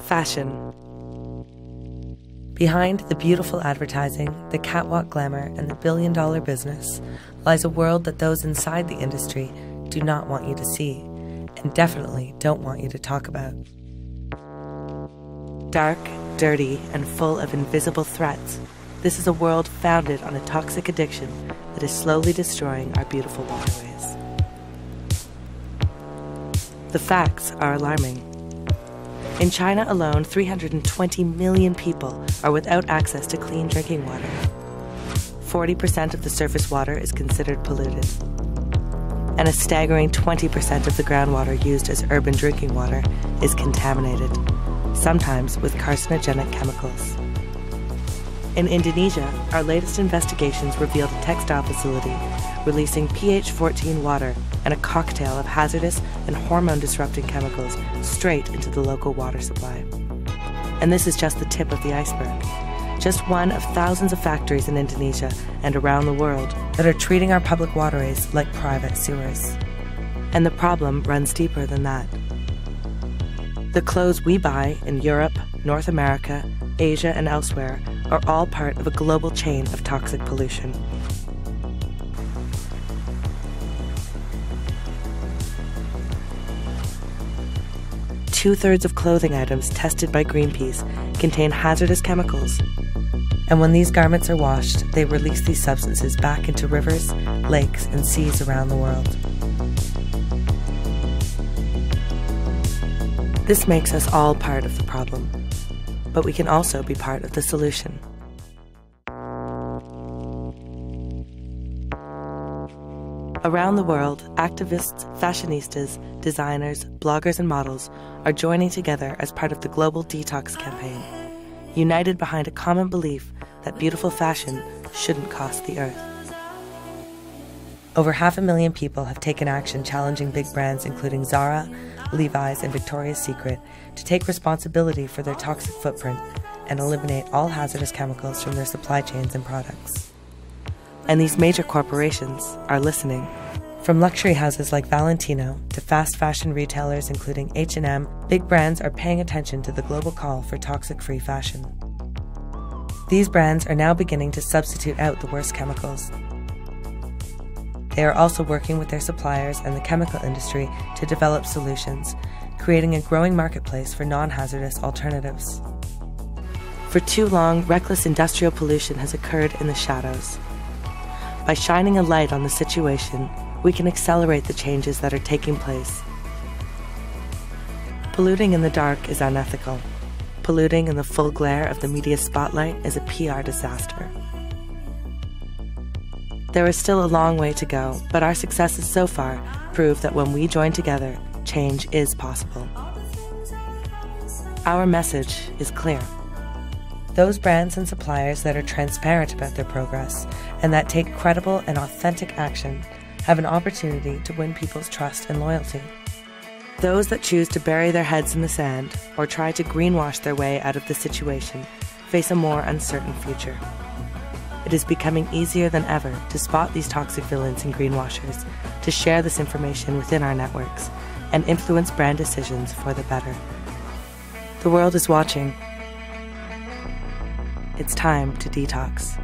Fashion. Behind the beautiful advertising, the catwalk glamour, and the billion-dollar business lies a world that those inside the industry do not want you to see, and definitely don't want you to talk about. Dark, dirty, and full of invisible threats, this is a world founded on a toxic addiction that is slowly destroying our beautiful waterways. The facts are alarming. In China alone, 320 million people are without access to clean drinking water. 40% of the surface water is considered polluted. And a staggering 20% of the groundwater used as urban drinking water is contaminated, sometimes with carcinogenic chemicals. In Indonesia, our latest investigations revealed a textile facility releasing pH 14 water and a cocktail of hazardous and hormone-disrupting chemicals straight into the local water supply. And this is just the tip of the iceberg. Just one of thousands of factories in Indonesia and around the world that are treating our public waterways like private sewers. And the problem runs deeper than that. The clothes we buy in Europe, North America, Asia, and elsewhere are all part of a global chain of toxic pollution. Two-thirds of clothing items tested by Greenpeace contain hazardous chemicals. And when these garments are washed, they release these substances back into rivers, lakes, and seas around the world. This makes us all part of the problem, but we can also be part of the solution. Around the world, activists, fashionistas, designers, bloggers, and models are joining together as part of the global detox campaign, united behind a common belief that beautiful fashion shouldn't cost the earth. Over 500,000 people have taken action challenging big brands including Zara, Levi's, and Victoria's Secret to take responsibility for their toxic footprint and eliminate all hazardous chemicals from their supply chains and products. And these major corporations are listening. From luxury houses like Valentino to fast fashion retailers including H&M, big brands are paying attention to the global call for toxic-free fashion. These brands are now beginning to substitute out the worst chemicals. They are also working with their suppliers and the chemical industry to develop solutions, creating a growing marketplace for non-hazardous alternatives. For too long, reckless industrial pollution has occurred in the shadows. By shining a light on the situation, we can accelerate the changes that are taking place. Polluting in the dark is unethical. Polluting in the full glare of the media spotlight is a PR disaster. There is still a long way to go, but our successes so far prove that when we join together, change is possible. Our message is clear. Those brands and suppliers that are transparent about their progress and that take credible and authentic action have an opportunity to win people's trust and loyalty. Those that choose to bury their heads in the sand or try to greenwash their way out of the situation face a more uncertain future. It is becoming easier than ever to spot these toxic villains and greenwashers, to share this information within our networks, and influence brand decisions for the better. The world is watching. It's time to detox.